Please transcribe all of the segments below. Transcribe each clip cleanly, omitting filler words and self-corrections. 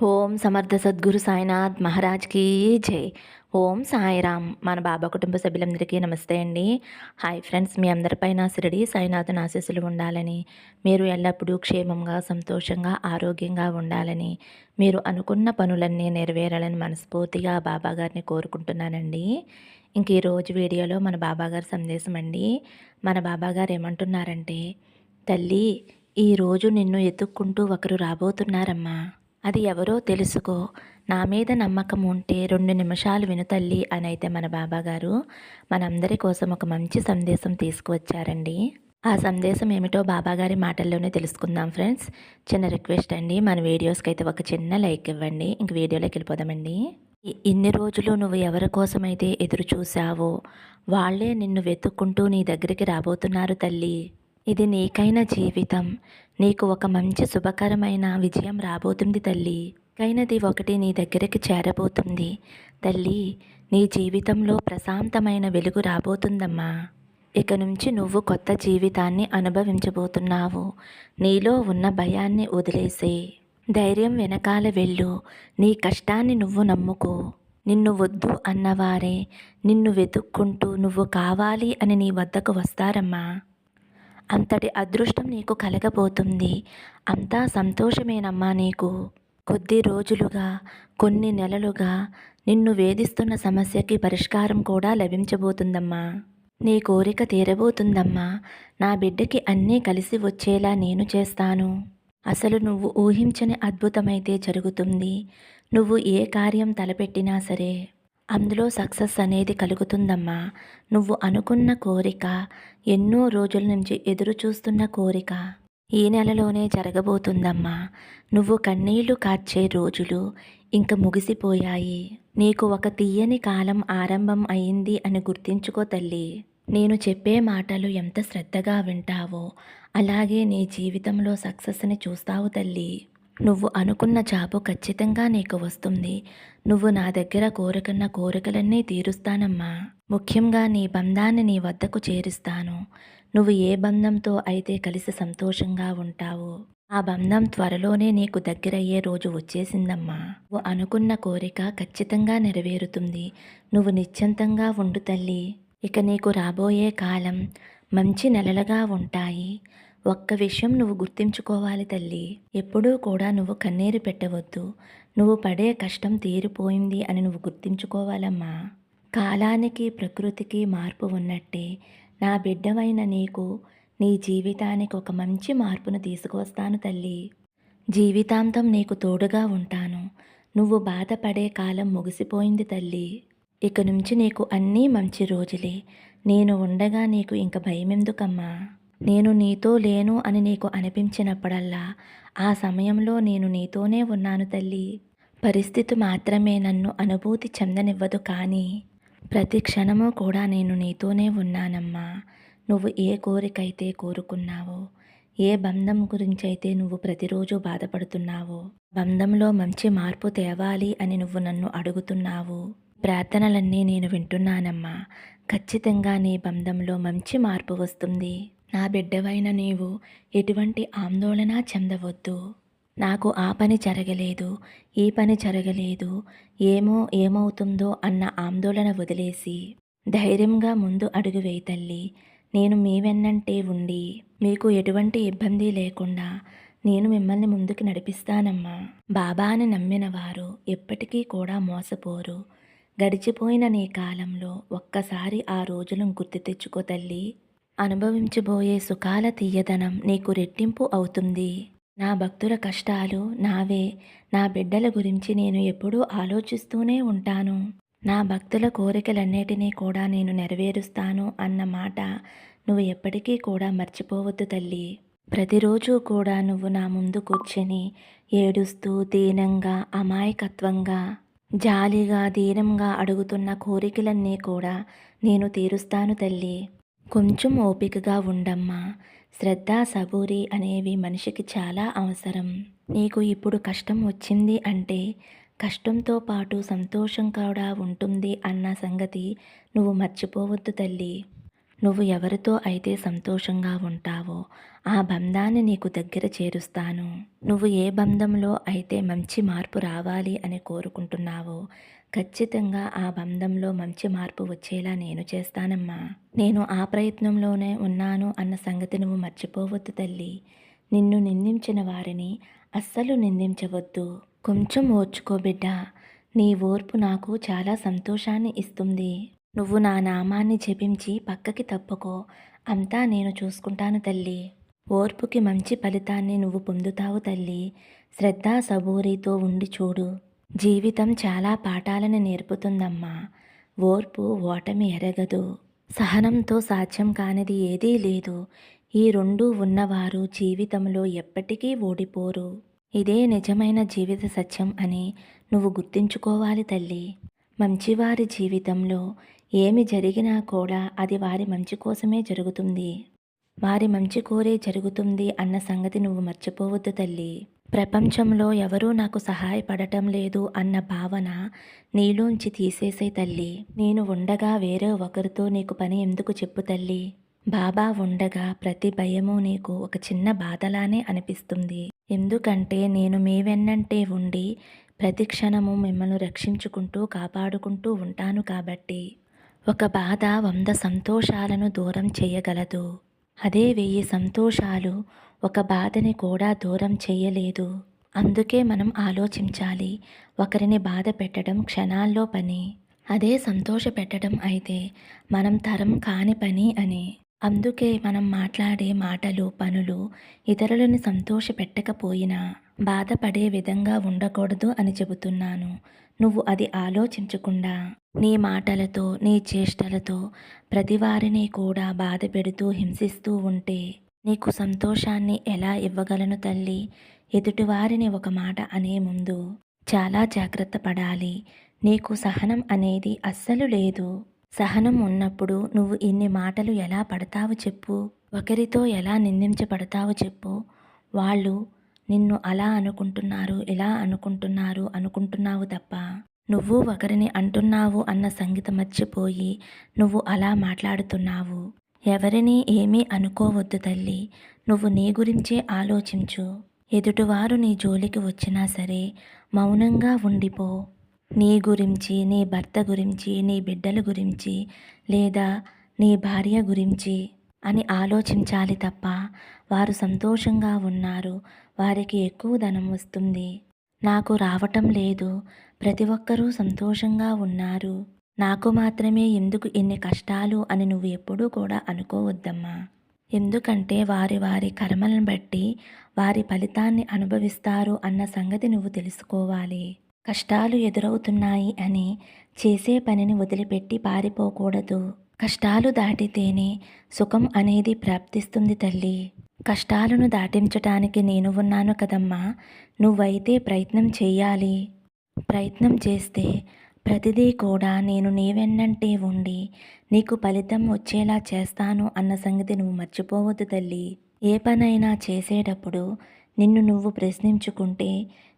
ఓం సమర్థ సద్గురు సాయినాథ్ మహారాజ్కి జై. ఓం సాయిరామ్. మన బాబా కుటుంబ సభ్యులందరికీ నమస్తే అండి. హాయ్ ఫ్రెండ్స్, మీ అందరిపైన షిరిడి సాయినాథన్ ఆశీస్సులు ఉండాలని, మీరు ఎల్లప్పుడూ క్షేమంగా సంతోషంగా ఆరోగ్యంగా ఉండాలని, మీరు అనుకున్న పనులన్నీ నెరవేరాలని మనస్ఫూర్తిగా బాబా గారిని కోరుకుంటున్నానండి. ఇంక ఈరోజు వీడియోలో మన బాబాగారి సందేశం అండి. మన బాబాగారు ఏమంటున్నారంటే, తల్లి, ఈరోజు నిన్ను ఎత్తుక్కుంటూ ఒకరు రాబోతున్నారమ్మా. అది ఎవరో తెలుసుకో. నా మీద నమ్మకం ఉంటే 2 నిమిషాలు విను తల్లి అని అయితే మన బాబాగారు మనందరి కోసం ఒక మంచి సందేశం తీసుకువచ్చారండి. ఆ సందేశం ఏమిటో బాబాగారి మాటల్లోనే తెలుసుకుందాం ఫ్రెండ్స్. చిన్న రిక్వెస్ట్ అండి, మన వీడియోస్కి అయితే ఒక చిన్న లైక్ ఇవ్వండి. ఇంక వీడియోలోకి వెళ్ళిపోదామండి. ఇన్ని రోజులు నువ్వు ఎవరి కోసమైతే ఎదురు చూసావో వాళ్ళే నిన్ను వెతుక్కుంటూ నీ దగ్గరికి రాబోతున్నారు తల్లి. ఇది నీకైన జీవితం. నీకు ఒక మంచి శుభకరమైన విజయం రాబోతుంది తల్లి. కైనది ఒకటి నీ దగ్గరికి చేరబోతుంది తల్లి. నీ జీవితంలో ప్రశాంతమైన వెలుగు రాబోతుందమ్మా. ఇక నుంచి నువ్వు కొత్త జీవితాన్ని అనుభవించబోతున్నావు. నీలో ఉన్న భయాన్ని వదిలేసే ధైర్యం వెనకాల వెళ్ళు. నీ కష్టాన్ని నువ్వు నమ్ముకో. నిన్ను వద్దు అన్నవారే నిన్ను వెతుక్కుంటూ నువ్వు కావాలి అని నీ వద్దకు వస్తారమ్మా. అంతటి అదృష్టం నీకు కలగబోతుంది. అంతా సంతోషమేనమ్మా నీకు. కొద్ది రోజులుగా, కొన్ని నెలలుగా నిన్ను వేధిస్తున్న సమస్యకి పరిష్కారం కూడా లభించబోతుందమ్మా. నీ కోరిక తీరబోతుందమ్మా. నా బిడ్డకి అన్నీ కలిసి వచ్చేలా నేను చేస్తాను. అసలు నువ్వు ఊహించని అద్భుతమైతే జరుగుతుంది. నువ్వు ఏ కార్యం తలపెట్టినా సరే అందులో సక్సెస్ అనేది కలుగుతుందమ్మా. నువ్వు అనుకున్న కోరిక, ఎన్నో రోజుల నుంచి ఎదురు చూస్తున్న కోరిక ఈ నెలలోనే జరగబోతుందమ్మా. నువ్వు కన్నీళ్లు కార్చే రోజులు ఇంక ముగిసిపోయాయి. నీకు ఒక తీయని కాలం ఆరంభం అయింది అని గుర్తించుకో తల్లి. నేను చెప్పే మాటలు ఎంత శ్రద్ధగా వింటావో అలాగే నీ జీవితంలో సక్సెస్ని చూస్తావు తల్లి. నువ్వు అనుకున్న జాబు ఖచ్చితంగా నీకు వస్తుంది. నువ్వు నా దగ్గర కోరుకున్న కోరికలన్నీ తీరుస్తానమ్మా. ముఖ్యంగా నీ బంధాన్ని నీ వద్దకు చేరుస్తాను. నువ్వు ఏ బంధంతో అయితే కలిసి సంతోషంగా ఉంటావో ఆ బంధం త్వరలోనే నీకు దగ్గరయ్యే రోజు వచ్చేసిందమ్మా. నువ్వు అనుకున్న కోరిక ఖచ్చితంగా నెరవేరుతుంది. నువ్వు నిశ్చింతంగా ఉండు తల్లి. ఇక నీకు రాబోయే కాలం మంచి నెలలుగా ఉంటాయి. ఒక్క విషయం నువ్వు గుర్తుంచుకోవాలి తల్లి. ఎప్పుడూ కూడా నువ్వు కన్నీరు పెట్టవద్దు. నువ్వు పడే కష్టం తీరిపోయింది అని నువ్వు గుర్తుంచుకోవాలమ్మా. కాలానికి ప్రకృతికి మార్పు ఉన్నట్టే నా బిడ్డవైన నీకు నీ జీవితానికి ఒక మంచి మార్పును తీసుకువస్తాను తల్లి. జీవితాంతం నీకు తోడుగా ఉంటాను. నువ్వు బాధపడే కాలం ముగిసిపోయింది తల్లి. ఇక నుంచి నీకు అన్నీ మంచి రోజులే. నేను ఉండగా నీకు ఇంక భయమెందుకమ్మా. నేను నీతో లేను అని నీకు అనిపించినప్పుడల్లా ఆ సమయంలో నేను నీతోనే ఉన్నాను తల్లి. పరిస్థితి మాత్రమే నన్ను అనుభూతి చెందనివ్వదు, కానీ ప్రతి క్షణము కూడా నేను నీతోనే ఉన్నానమ్మా. నువ్వు ఏ కోరికైతే కోరుకున్నావో, ఏ బంధం గురించైతే నువ్వు ప్రతిరోజు బాధపడుతున్నావో, బంధంలో మంచి మార్పు తేవాలి అని నువ్వు నన్ను అడుగుతున్నావు. ప్రార్థనలన్నీ నేను వింటున్నానమ్మా. ఖచ్చితంగా నీ బంధంలో మంచి మార్పు వస్తుంది. నా బిడ్డవైన నీవు ఎటువంటి ఆందోళన చెందవద్దు. నాకు ఆ పని జరగలేదు, ఈ పని జరగలేదు, ఏమవుతుందో అన్న ఆందోళన వదిలేసి ధైర్యంగా ముందు అడుగు వేయి తల్లి. నేను మీ వెన్నంటే ఉండి మీకు ఎటువంటి ఇబ్బంది లేకుండా నేను మిమ్మల్ని ముందుకు నడిపిస్తానమ్మా. బాబాని నమ్మిన వారు ఎప్పటికీ కూడా మోసపోరు. గడిచిపోయిన నీ కాలంలో ఒక్కసారి ఆ రోజులను గుర్తు తెచ్చుకో తల్లి. అనుభవించబోయే సుఖాల తీయదనం నీకు రెట్టింపు అవుతుంది. నా భక్తుల కష్టాలు నావే. నా బిడ్డల గురించి నేను ఎప్పుడూ ఆలోచిస్తూనే ఉంటాను. నా భక్తుల కోరికలన్నిటినీ కూడా నేను నెరవేరుస్తాను అన్న మాట నువ్వు ఎప్పటికీ కూడా మర్చిపోవద్దు తల్లి. ప్రతిరోజు కూడా నువ్వు నా ముందు కూర్చొని ఏడుస్తూ దీనంగా, అమాయకత్వంగా, జాలిగా, దీనంగా అడుగుతున్న కోరికలన్నీ కూడా నేను తీరుస్తాను తల్లి. కొంచెం ఓపికగా ఉండమ్మా. శ్రద్ధ, సబూరి అనేవి మనిషికి చాలా అవసరం. నీకు ఇప్పుడు కష్టం వచ్చింది అంటే కష్టంతో పాటు సంతోషం కూడా ఉంటుంది అన్న సంగతి నువ్వు మర్చిపోవద్దు తల్లి. నువ్వు ఎవరితో అయితే సంతోషంగా ఉంటావో ఆ బంధాన్ని నీకు దగ్గర చేరుస్తాను. నువ్వు ఏ బంధంలో అయితే మంచి మార్పు రావాలి అని కోరుకుంటున్నావో ఖచ్చితంగా ఆ బంధంలో మంచి మార్పు వచ్చేలా నేను చేస్తానమ్మా. నేను ఆ ప్రయత్నంలోనే ఉన్నాను అన్న సంగతి నువ్వు మర్చిపోవద్దు తల్లి. నిన్ను నిందించిన వారిని అస్సలు నిందించవద్దు. కొంచెం ఓర్చుకో బిడ్డా. నీ ఓర్పు నాకు చాలా సంతోషాన్ని ఇస్తుంది. నువ్వు నా నామాన్ని జపించి పక్కకి తప్పుకో. అంతా నేను చూసుకుంటాను తల్లి. ఓర్పుకి మంచి ఫలితాన్ని నువ్వు పొందుతావు తల్లి. శ్రద్ధ సబూరితో ఉండి చూడు. జీవితం చాలా పాఠాలను నేర్పుతుందమ్మా. ఓర్పు ఓటమి ఎరగదు. సహనంతో సాధ్యం కానిది ఏదీ లేదు. ఈ రెండూ ఉన్నవారు జీవితంలో ఎప్పటికీ ఓడిపోరు. ఇదే నిజమైన జీవిత సత్యం అని నువ్వు గుర్తుంచుకోవాలి తల్లి. మంచివారి జీవితంలో ఏమి జరిగినా కూడా అది వారి మంచి కోసమే జరుగుతుంది. వారి మంచి కోరే జరుగుతుంది అన్న సంగతి నువ్వు మర్చిపోవద్దు తల్లి. ప్రపంచంలో ఎవరూ నాకు సహాయపడటం లేదు అన్న భావన నీలోంచి తీసేసే తల్లి. నేను ఉండగా వేరే ఒకరితో నీకు పని ఎందుకు చెప్పు తల్లి. బాబా ఉండగా ప్రతి భయము నీకు ఒక చిన్న బాధలానే అనిపిస్తుంది. ఎందుకంటే నేను మీ వెన్నంటే ఉండి ప్రతి క్షణము మిమ్మల్ని రక్షించుకుంటూ కాపాడుకుంటూ ఉంటాను కాబట్టి. ఒక బాధ 100 సంతోషాలను దూరం చేయగలదు. అదే 1000 సంతోషాలు ఒక బాధని కూడా దూరం చేయలేదు. అందుకే మనం ఆలోచించాలి. ఒకరిని బాధ పెట్టడం క్షణాల్లో పని. అదే సంతోష పెట్టడం అయితే మనం తరం కాని పని అని. అందుకే మనం మాట్లాడే మాటలు, పనులు ఇతరులను సంతోష పెట్టకపోయినా బాధపడే విధంగా ఉండకూడదు అని చెబుతున్నాను. నువ్వు అది ఆలోచించకుండా నీ మాటలతో, నీ చేష్టలతో ప్రతివారిని కూడా బాధ పెడుతూ హింసిస్తూ ఉంటే నీకు సంతోషాన్ని ఎలా ఇవ్వగలను తల్లి? ఎదుటివారిని ఒక మాట అనే ముందు చాలా జాగ్రత్త పడాలి. నీకు సహనం అనేది అస్సలు లేదు. సహనం ఉన్నప్పుడు నువ్వు ఇన్ని మాటలు ఎలా పడతావు చెప్పు? ఒకరితో ఎలా నిందించబడతావు చెప్పు? వాళ్ళు నిన్ను అలా అనుకుంటున్నారు, ఇలా అనుకుంటున్నారు అనుకుంటున్నావు తప్ప నువ్వు ఒకరిని అంటున్నావు అన్న సంగతి మర్చిపోయి నువ్వు అలా మాట్లాడుతున్నావు. ఎవరినీ ఏమీ అనుకోవద్దు తల్లి. నువ్వు నీ గురించే ఆలోచించు. ఎదుటివారు నీ జోలికి వచ్చినా సరే మౌనంగా ఉండిపో. నీ గురించి, నీ భర్త గురించి, నీ బిడ్డల గురించి లేదా నీ భార్య గురించి అని ఆలోచించాలి తప్ప వారు సంతోషంగా ఉన్నారు, వారికి ఎక్కువ ధనం వస్తుంది, నాకు రావటం లేదు, ప్రతి ఒక్కరూ సంతోషంగా ఉన్నారు, నాకు మాత్రమే ఎందుకు ఇన్ని కష్టాలు అని నువ్వు ఎప్పుడూ కూడా అనుకోవద్దమ్మా. ఎందుకంటే వారి వారి కర్మలను బట్టి వారి ఫలితాన్ని అనుభవిస్తారు అన్న సంగతి నువ్వు తెలుసుకోవాలి. కష్టాలు ఎదురవుతున్నాయి అని చేసే పనిని వదిలిపెట్టి పారిపోకూడదు. కష్టాలు దాటితేనే సుఖం అనేది ప్రాప్తిస్తుంది తల్లి. కష్టాలను దాటించటానికి నేను ఉన్నాను కదమ్మా. నువ్వైతే ప్రయత్నం చెయ్యాలి. ప్రయత్నం చేస్తే ప్రతిదీ కూడా నేను నీ వెన్నంటే ఉండి నీకు ఫలితం వచ్చేలా చేస్తాను అన్న సంగతి నువ్వు మర్చిపోవద్దు తల్లి. ఏ పనైనా చేసేటప్పుడు నిన్ను నువ్వు ప్రశ్నించుకుంటే,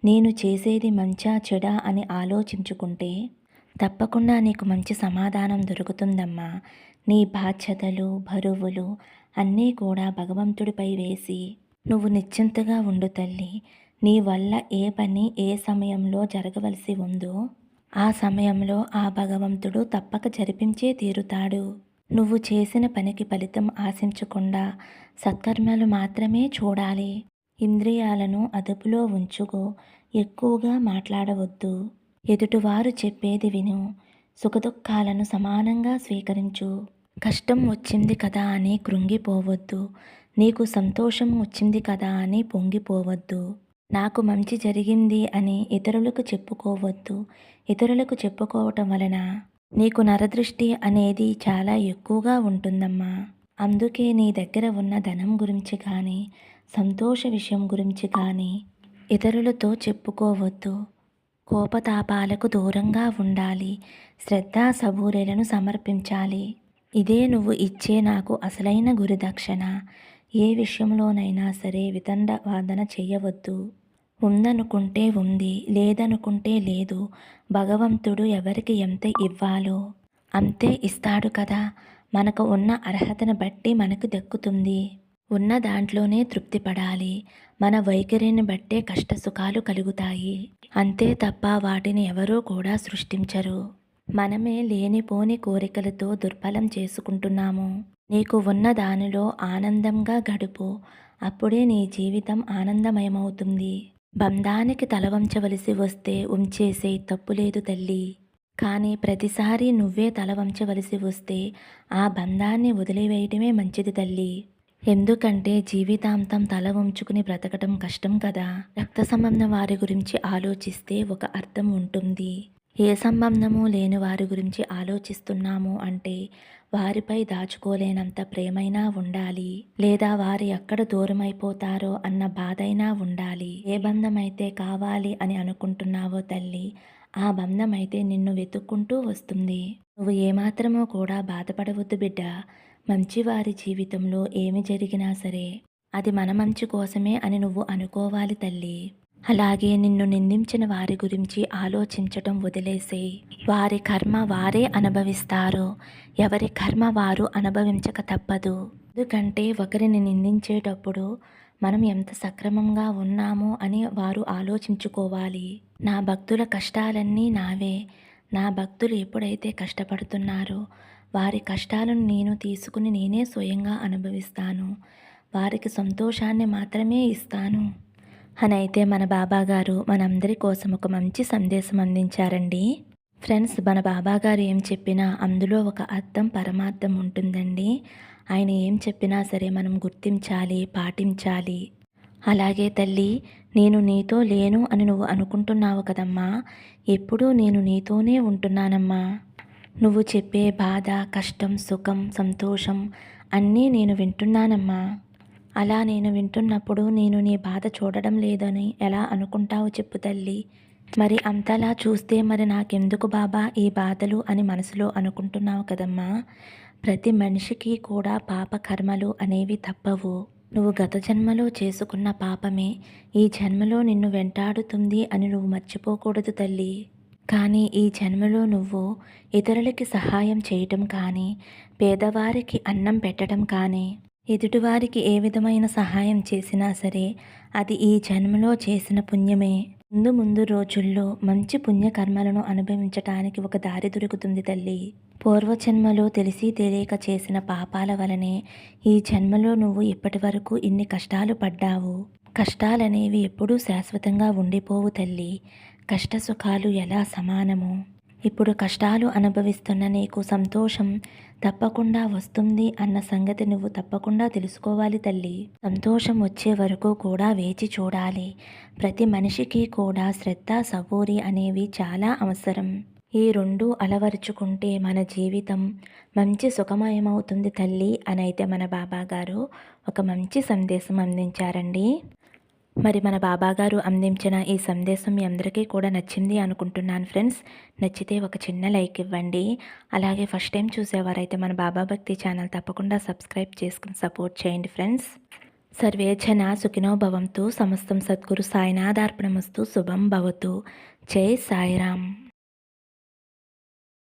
నేను చేసేది మంచా చెడా అని ఆలోచించుకుంటే తప్పకుండా నీకు మంచి సమాధానం దొరుకుతుందమ్మా. నీ బాధ్యతలు, బరువులు అన్నీ కూడా భగవంతుడిపై వేసి నువ్వు నిశ్చింతగా ఉండు తల్లి. నీ వల్ల ఏ పని ఏ సమయంలో జరగవలసి ఉందో ఆ సమయంలో ఆ భగవంతుడు తప్పక జరిపించే తీరుతాడు. నువ్వు చేసిన పనికి ఫలితం ఆశించకుండా సత్కర్మలు మాత్రమే చూడాలి. ఇంద్రియాలను అదుపులో ఉంచుకో. ఎక్కువగా మాట్లాడవద్దు. ఎదుటివారు చెప్పేది విను. సుఖదుఖాలను సమానంగా స్వీకరించు. కష్టం వచ్చింది కదా అని కృంగిపోవద్దు. నీకు సంతోషం వచ్చింది కదా అని పొంగిపోవద్దు. నాకు మంచి జరిగింది అని ఇతరులకు చెప్పుకోవద్దు. ఇతరులకు చెప్పుకోవటం వలన నీకు నరదృష్టి అనేది చాలా ఎక్కువగా ఉంటుందమ్మా. అందుకే నీ దగ్గర ఉన్న ధనం గురించి కానీ, సంతోష విషయం గురించి కానీ ఇతరులతో చెప్పుకోవద్దు. కోపతాపాలకు దూరంగా ఉండాలి. శ్రద్ధ సబూరేలను సమర్పించాలి. ఇదే నువ్వు ఇచ్చే నాకు అసలైన గురుదక్షిణ. ఏ విషయంలోనైనా సరే వితండవాదన చేయవద్దు. ఉందనుకుంటే ఉంది, లేదనుకుంటే లేదు. భగవంతుడు ఎవరికి ఎంత ఇవ్వాలో అంతే ఇస్తాడు కదా. మనకు ఉన్న అర్హతను బట్టి మనకు దక్కుతుంది. ఉన్న దాంట్లోనే తృప్తి పడాలి. మన వైఖరిని బట్టే కష్ట సుఖాలు కలుగుతాయి. అంతే తప్ప వాటిని ఎవరూ కూడా సృష్టించరు. మనమే లేనిపోని కోరికలతో దుర్బలం చేసుకుంటున్నాము. నీకు ఉన్న దానిలో ఆనందంగా గడుపు. అప్పుడే నీ జీవితం ఆనందమయమవుతుంది. బంధానికి తల వంచవలసి వస్తే ఉంచేసేయ్, తప్పులేదు తల్లి. కానీ ప్రతిసారి నువ్వే తల వంచవలసి వస్తే ఆ బంధాన్ని వదిలివేయటమే మంచిది తల్లి. ఎందుకంటే జీవితాంతం తల వంచుకుని బ్రతకటం కష్టం కదా. రక్త సంబంధం వారి గురించి ఆలోచిస్తే ఒక అర్థం ఉంటుంది. ఏ సంబంధము లేని వారి గురించి ఆలోచిస్తున్నాము అంటే వారిపై దాచుకోలేనంత ప్రేమైనా ఉండాలి, లేదా వారు ఎక్కడ దూరమైపోతారో అన్న బాధైనా ఉండాలి. ఏ బంధమైతే కావాలి అని అనుకుంటున్నావో తల్లి, ఆ బంధమైతే నిన్ను వెతుక్కుంటూ వస్తుంది. నువ్వు ఏమాత్రమో కూడా బాధపడవద్దు బిడ్డ. మంచివారి జీవితంలో ఏమి జరిగినా సరే అది మన మంచి కోసమే అని నువ్వు అనుకోవాలి తల్లి. అలాగే నిన్ను నిందించిన వారి గురించి ఆలోచించటం వదిలేసేయ్. వారి కర్మ వారే అనుభవిస్తారు. ఎవరి కర్మ వారు అనుభవించక తప్పదు. ఎందుకంటే ఒకరిని నిందించేటప్పుడు మనం ఎంత సక్రమంగా ఉన్నామో అని వారు ఆలోచించుకోవాలి. నా భక్తుల కష్టాలన్నీ నావే. నా భక్తులు ఎప్పుడైతే కష్టపడుతున్నారో వారి కష్టాలను నేను తీసుకుని నేనే స్వయంగా అనుభవిస్తాను. వారికి సంతోషాన్ని మాత్రమే ఇస్తాను అని అయితే మన బాబాగారు మనందరి కోసం ఒక మంచి సందేశం అందించారండి. ఫ్రెండ్స్, మన బాబాగారు ఏం చెప్పినా అందులో ఒక అర్థం పరమార్థం ఉంటుందండి. ఆయన ఏం చెప్పినా సరే మనం గుర్తించాలి, పాటించాలి. అలాగే తల్లి, నేను నీతో లేను అని నువ్వు అనుకుంటున్నావు కదమ్మా, ఎప్పుడూ నేను నీతోనే ఉంటున్నానమ్మా. నువ్వు చెప్పే బాధ, కష్టం, సుఖం, సంతోషం అన్నీ నేను వింటున్నానమ్మా. అలా నేను వింటున్నప్పుడు నేను నీ బాధ చూడడం లేదని ఎలా అనుకుంటావు చెప్పు తల్లి. మరి అంతలా చూస్తే మరి నాకెందుకు బాబా ఈ బాధలు అని మనసులో అనుకుంటున్నావు కదమ్మా. ప్రతి మనిషికి కూడా పాప కర్మలు అనేవి తప్పవు. నువ్వు గత జన్మలో చేసుకున్న పాపమే ఈ జన్మలో నిన్ను వెంటాడుతుంది అని నువ్వు మర్చిపోకూడదు తల్లి. కానీ ఈ జన్మలో నువ్వు ఇతరులకి సహాయం చేయటం కానీ, పేదవారికి అన్నం పెట్టడం కానీ, ఎదుటివారికి ఏ విధమైన సహాయం చేసినా సరే అది ఈ జన్మలో చేసిన పుణ్యమే. ముందు ముందు రోజుల్లో మంచి పుణ్యకర్మలను అనుభవించటానికి ఒక దారి దొరుకుతుంది తల్లి. పూర్వజన్మలో తెలిసి తెలియక చేసిన పాపాల వలనే ఈ జన్మలో నువ్వు ఇప్పటి వరకు ఇన్ని కష్టాలు పడ్డావు. కష్టాలనేవి ఎప్పుడూ శాశ్వతంగా ఉండిపోవు తల్లి. కష్ట సుఖాలు ఎలా సమానము. ఇప్పుడు కష్టాలు అనుభవిస్తున్న నీకు సంతోషం తప్పకుండా వస్తుంది అన్న సంగతి నువ్వు తప్పకుండా తెలుసుకోవాలి తల్లి. సంతోషం వచ్చే వరకు కూడా వేచి చూడాలి. ప్రతి మనిషికి కూడా శ్రద్ధ, సబూరి అనేవి చాలా అవసరం. ఈ రెండు అలవరుచుకుంటే మన జీవితం మంచి సుఖమయమవుతుంది తల్లి అని అయితే మన బాబాగారు ఒక మంచి సందేశం అందించారండి. మరి మన బాబాగారు అందించిన ఈ సందేశం మీ అందరికీ కూడా నచ్చింది అనుకుంటున్నాను ఫ్రెండ్స్. నచ్చితే ఒక చిన్న లైక్ ఇవ్వండి. అలాగే ఫస్ట్ టైం చూసేవారైతే మన బాబా భక్తి ఛానల్ తప్పకుండా సబ్స్క్రైబ్ చేసుకుని సపోర్ట్ చేయండి ఫ్రెండ్స్. సర్వే జన సుఖినో భవంతు. సమస్తం సద్గురు సాయినాథార్పణమస్తు. శుభం భవతు. జై సాయిరామ్.